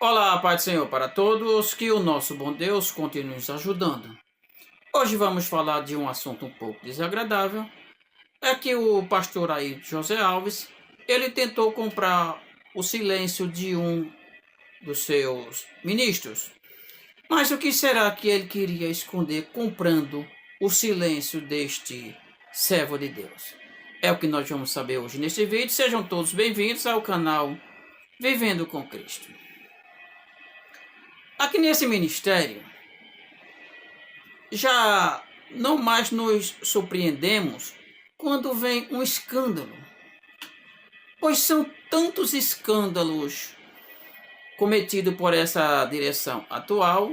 Olá, Pai do Senhor para todos, que o nosso bom Deus continue nos ajudando. Hoje vamos falar de um assunto um pouco desagradável. É que o pastor aí, José Alves, ele tentou comprar o silêncio de um dos seus ministros. Mas o que será que ele queria esconder comprando o silêncio deste servo de Deus? É o que nós vamos saber hoje neste vídeo. Sejam todos bem-vindos ao canal Vivendo com Cristo. Aqui nesse ministério, já não mais nos surpreendemos quando vem um escândalo, pois são tantos escândalos cometidos por essa direção atual,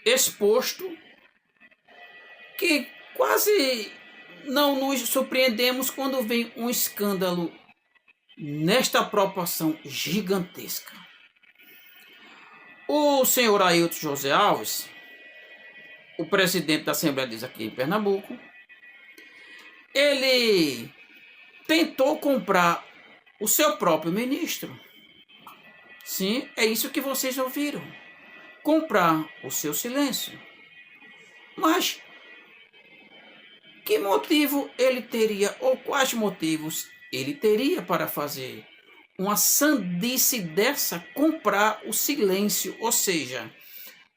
exposto, que quase não nos surpreendemos quando vem um escândalo nesta proporção gigantesca. O senhor Ailton José Alves, o presidente da Assembleia de Deus aqui em Pernambuco, ele tentou comprar o seu próprio ministro. Sim, é isso que vocês ouviram. Comprar o seu silêncio. Mas que motivo ele teria, ou quais motivos ele teria para fazer uma sandice dessa, comprar o silêncio, ou seja,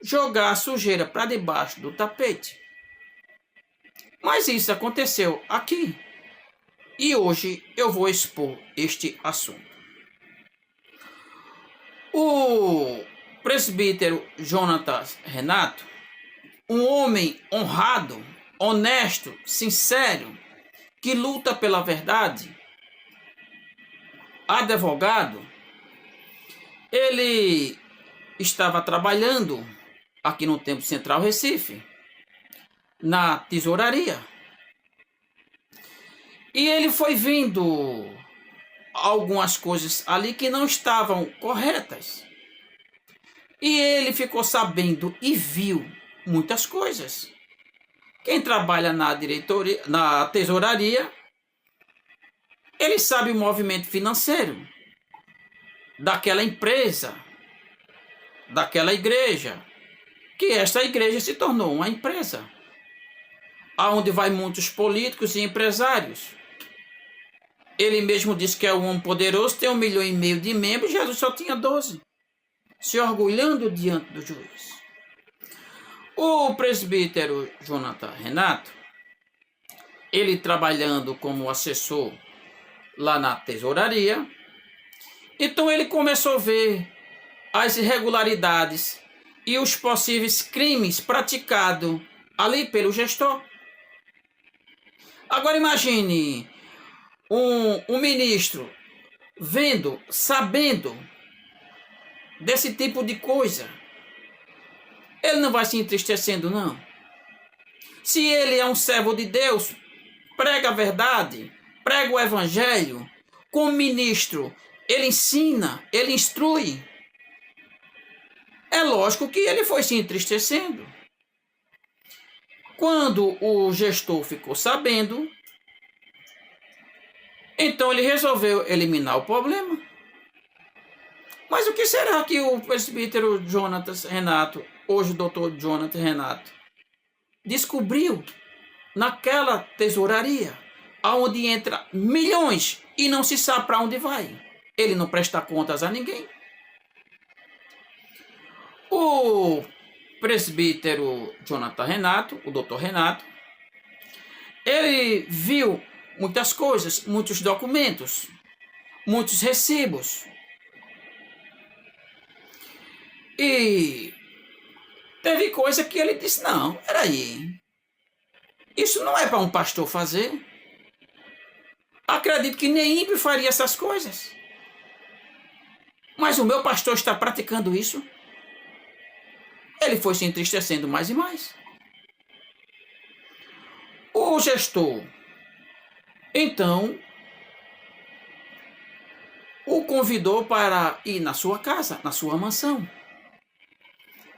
jogar a sujeira para debaixo do tapete? Mas isso aconteceu aqui. E hoje eu vou expor este assunto. O presbítero Jonatas Renato, um homem honrado, honesto, sincero, que luta pela verdade, advogado, ele estava trabalhando aqui no Templo Central Recife, na tesouraria. E ele foi vendo algumas coisas ali que não estavam corretas. E ele ficou sabendo e viu muitas coisas. Quem trabalha na diretoria, na tesouraria, ele sabe o movimento financeiro daquela empresa, daquela igreja, que esta igreja se tornou uma empresa, aonde vai muitos políticos e empresários. Ele mesmo disse que é um homem poderoso, tem 1,5 milhão de membros, Jesus só tinha 12, se orgulhando diante do juiz. O presbítero Jonathan Renato, ele trabalhando como assessor lá na tesouraria, então ele começou a ver as irregularidades e os possíveis crimes praticados ali pelo gestor. Agora imagine um ministro vendo, sabendo desse tipo de coisa. Ele não vai se entristecendo, não. Se ele é um servo de Deus, prega a verdade, prega o evangelho, como ministro, ele ensina, ele instrui. É lógico que ele foi se entristecendo. Quando o gestor ficou sabendo, então ele resolveu eliminar o problema. Mas o que será que o presbítero Jonatas Renato, hoje o doutor Jonatas Renato, descobriu naquela tesouraria, aonde entra milhões e não se sabe para onde vai? Ele não presta contas a ninguém. O presbítero Jonathan Renato, o doutor Renato, ele viu muitas coisas, muitos documentos, muitos recibos. E teve coisa que ele disse, não, peraí, isso não é para um pastor fazer. Acredito que nem ímpio faria essas coisas. Mas o meu pastor está praticando isso. Ele foi se entristecendo mais e mais. O gestor, então, o convidou para ir na sua casa, na sua mansão.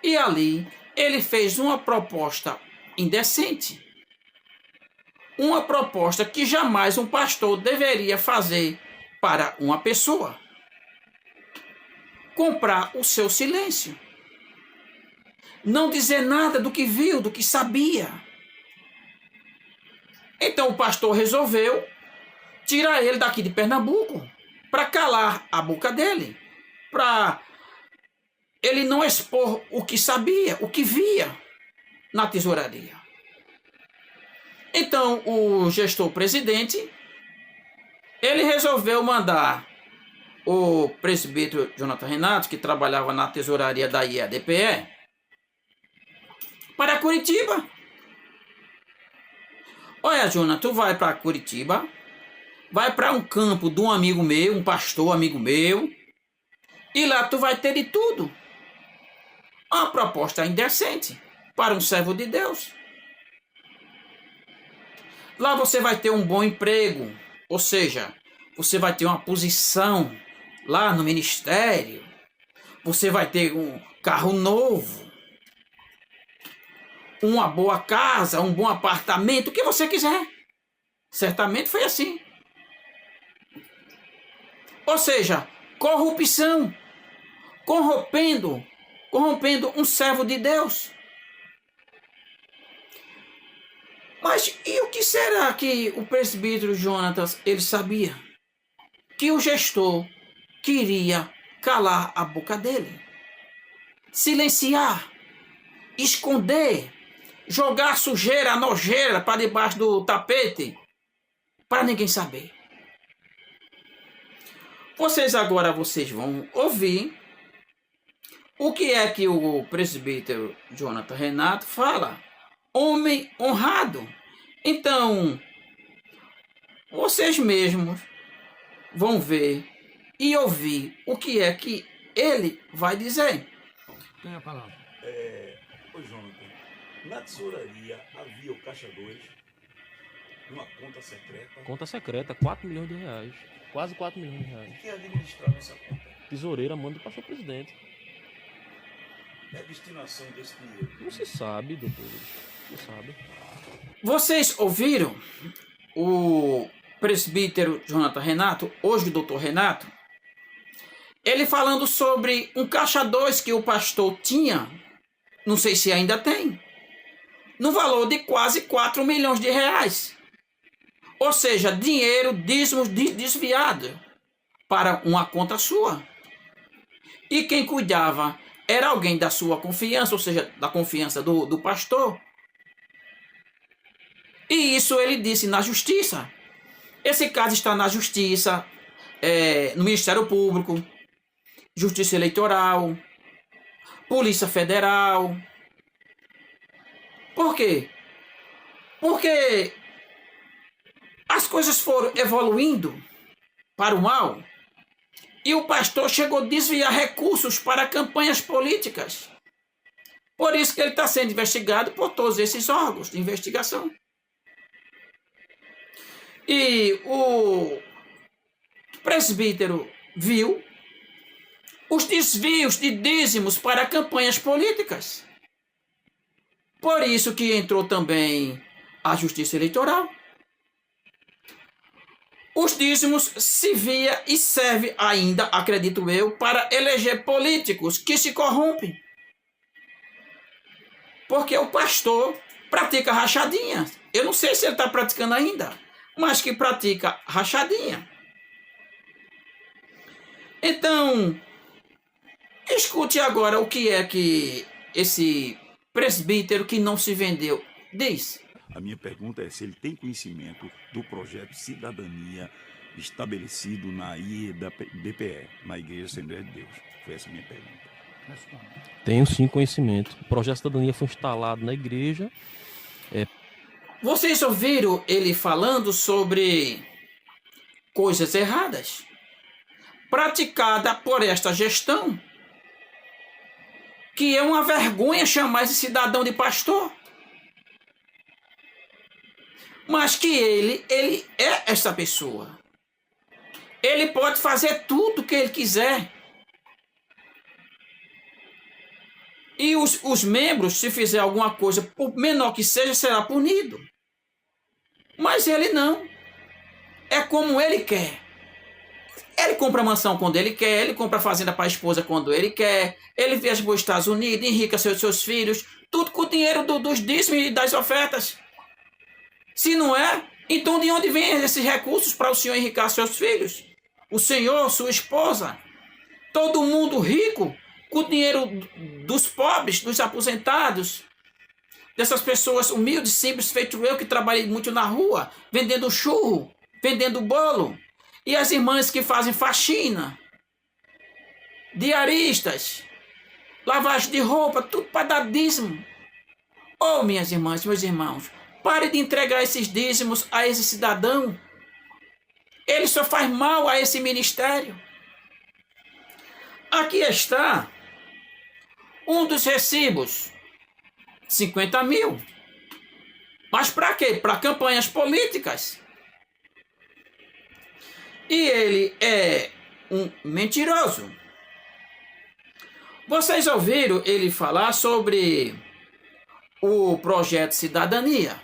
E ali ele fez uma proposta indecente. Uma proposta que jamais um pastor deveria fazer para uma pessoa. comprar o seu silêncio. Não dizer nada do que viu, do que sabia. Então o pastor resolveu tirar ele daqui de Pernambuco para calar a boca dele, para ele não expor o que sabia, o que via na tesouraria. Então o gestor presidente, ele resolveu mandar o presbítero Jonathan Renato, que trabalhava na tesouraria da IADPE, para Curitiba. Olha, Jonathan, tu vai para Curitiba, vai para um campo de um amigo meu, um pastor amigo meu, e lá tu vai ter de tudo. Uma proposta indecente para um servo de Deus. Lá você vai ter um bom emprego, ou seja, você vai ter uma posição lá no ministério, você vai ter um carro novo, uma boa casa, um bom apartamento, o que você quiser. Certamente foi assim. Ou seja, corrupção, corrompendo um servo de Deus. Mas e o que será que o presbítero Jonatas, ele sabia? Que o gestor queria calar a boca dele, silenciar, esconder, jogar sujeira, nojeira para debaixo do tapete, para ninguém saber. Vocês vão ouvir o que é que o presbítero Jonathan Renato fala. Homem honrado. Então, vocês mesmos vão ver e ouvir o que é que ele vai dizer. Tem a palavra. Ô Jonathan, na tesouraria havia o Caixa 2, uma conta secreta. Conta secreta, 4 milhões de reais. Quase 4 milhões de reais. Quem administrava essa conta? Tesoureira manda para o presidente. É a destinação desse dinheiro. Não se sabe, doutor. Não se sabe. Vocês ouviram o presbítero Jonathan Renato, hoje o doutor Renato, ele falando sobre um caixa 2 que o pastor tinha, não sei se ainda tem, no valor de quase 4 milhões de reais. Ou seja, dinheiro, dízimos desviado para uma conta sua. E quem cuidava era alguém da sua confiança, ou seja, da confiança do pastor. E isso ele disse na justiça. Esse caso está na justiça, no Ministério Público, Justiça Eleitoral, Polícia Federal. Por quê? Porque as coisas foram evoluindo para o mal e o pastor chegou a desviar recursos para campanhas políticas. Por isso que ele está sendo investigado por todos esses órgãos de investigação. E o presbítero viu os desvios de dízimos para campanhas políticas. Por isso que entrou também a Justiça Eleitoral. Os dízimos se via e serve ainda, acredito eu, para eleger políticos que se corrompem. Porque o pastor pratica rachadinha. Eu não sei se ele está praticando ainda, mas que pratica rachadinha. Então, escute agora o que é que esse presbítero que não se vendeu diz. A minha pergunta é se ele tem conhecimento do projeto Cidadania estabelecido na IEDPE, na Igreja Assembleia de Deus. Foi essa a minha pergunta. Tenho sim conhecimento. O projeto Cidadania foi instalado na igreja. Vocês ouviram ele falando sobre coisas erradas praticadas por esta gestão, que é uma vergonha chamar esse cidadão de pastor. Mas que ele é essa pessoa. Ele pode fazer tudo o que ele quiser. E os membros, se fizer alguma coisa, por menor que seja, será punido. Mas ele não. É como ele quer. Ele compra mansão quando ele quer, ele compra fazenda para a esposa quando ele quer, ele viaja para os Estados Unidos, enriquece seus filhos, tudo com o dinheiro dos dízimos e das ofertas. Se não é, então de onde vêm esses recursos para o senhor enriquecer seus filhos? O senhor, sua esposa, todo mundo rico, com o dinheiro dos pobres, dos aposentados, dessas pessoas humildes, simples, feito eu, que trabalhei muito na rua, vendendo churro, vendendo bolo, e as irmãs que fazem faxina, diaristas, lavagem de roupa, tudo para dar dízimo. Oh, minhas irmãs, meus irmãos, pare de entregar esses dízimos a esse cidadão. Ele só faz mal a esse ministério. Aqui está um dos recibos, 50 mil. Mas para quê? Para campanhas políticas. E ele é um mentiroso. Vocês ouviram ele falar sobre o projeto Cidadania?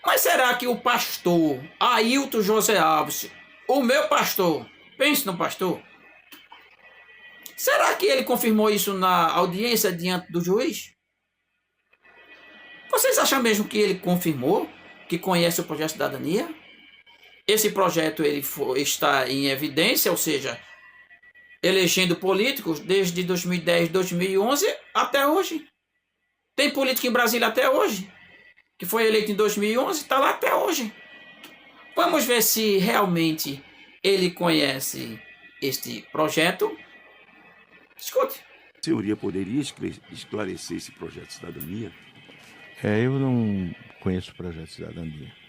Mas será que o pastor Ailton José Alves, o meu pastor, pense no pastor, será que ele confirmou isso na audiência diante do juiz? Vocês acham mesmo que ele confirmou que conhece o projeto Cidadania? Esse projeto está em evidência, ou seja, elegendo políticos desde 2010, 2011 até hoje. Tem político em Brasília até hoje, que foi eleito em 2011, está lá até hoje. Vamos ver se realmente ele conhece este projeto. Escute. A senhoria poderia esclarecer esse projeto de cidadania? Eu não conheço o projeto de cidadania.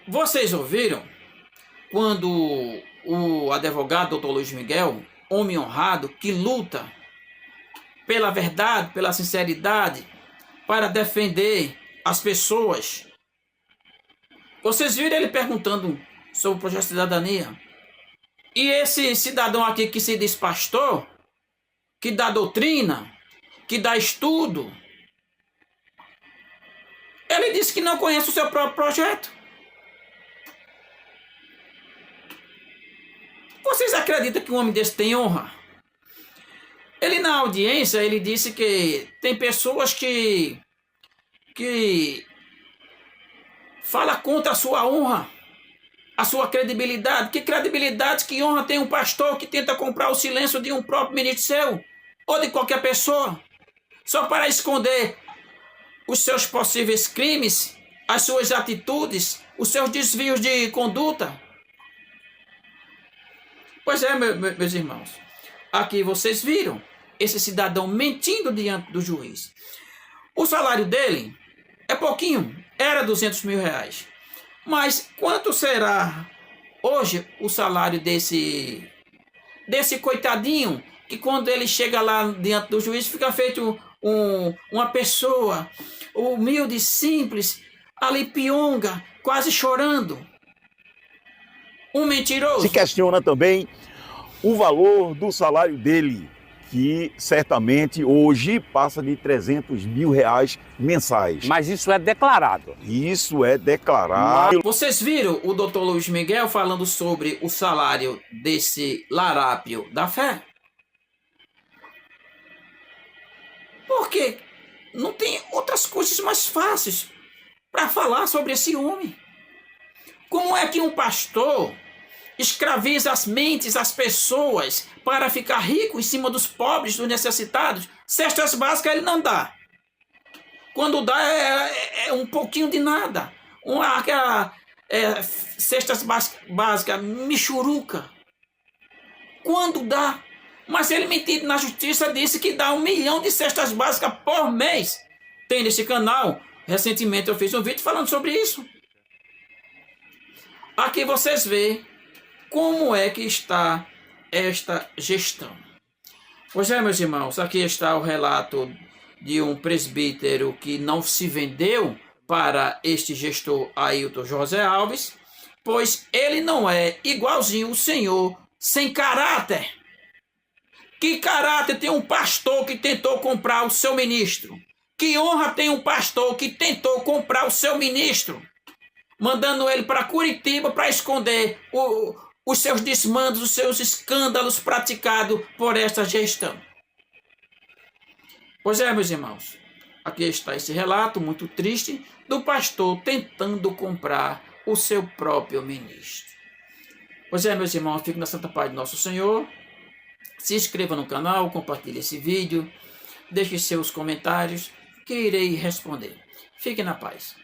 Vocês ouviram quando o advogado Dr. Luiz Miguel, homem honrado, que luta pela verdade, pela sinceridade, para defender as pessoas. Vocês viram ele perguntando sobre o projeto de cidadania? E esse cidadão aqui que se diz pastor, que dá doutrina, que dá estudo, ele disse que não conhece o seu próprio projeto. Vocês acreditam que um homem desse tem honra? Ele na audiência, ele disse que tem pessoas que fala contra a sua honra, a sua credibilidade. Que credibilidade, que honra tem um pastor que tenta comprar o silêncio de um próprio ministro seu ou de qualquer pessoa, só para esconder os seus possíveis crimes, as suas atitudes, os seus desvios de conduta? Pois é, meus irmãos, aqui vocês viram esse cidadão mentindo diante do juiz. O salário dele é pouquinho, era 200 mil reais. Mas quanto será hoje o salário desse coitadinho, que quando ele chega lá diante do juiz fica feito uma pessoa humilde, simples, ali pionga, quase chorando? Um mentiroso. Se questiona também o valor do salário dele, que certamente hoje passa de 300 mil reais mensais. Mas isso é declarado. Isso é declarado. Vocês viram o Dr. Luiz Miguel falando sobre o salário desse larápio da fé? Porque não tem outras coisas mais fáceis para falar sobre esse homem. Como é que um pastor escraviza as mentes, as pessoas, para ficar rico em cima dos pobres, dos necessitados? Cestas básicas ele não dá. Quando dá é um pouquinho de nada. Cestas básicas, michuruca. Quando dá. Mas ele mentindo na justiça disse que dá 1 milhão de cestas básicas por mês. Tem nesse canal. Recentemente eu fiz um vídeo falando sobre isso. Aqui vocês veem como é que está esta gestão. Pois é, meus irmãos, aqui está o relato de um presbítero que não se vendeu para este gestor Ailton José Alves, pois ele não é igualzinho o senhor sem caráter. Que caráter tem um pastor que tentou comprar o seu ministro? Que honra tem um pastor que tentou comprar o seu ministro? mandando ele para Curitiba para esconder os seus desmandos, os seus escândalos praticados por esta gestão. Pois é, meus irmãos, aqui está esse relato muito triste do pastor tentando comprar o seu próprio ministro. Pois é, meus irmãos, fico na santa paz do nosso Senhor. Se inscreva no canal, compartilhe esse vídeo, deixe seus comentários que irei responder. Fique na paz.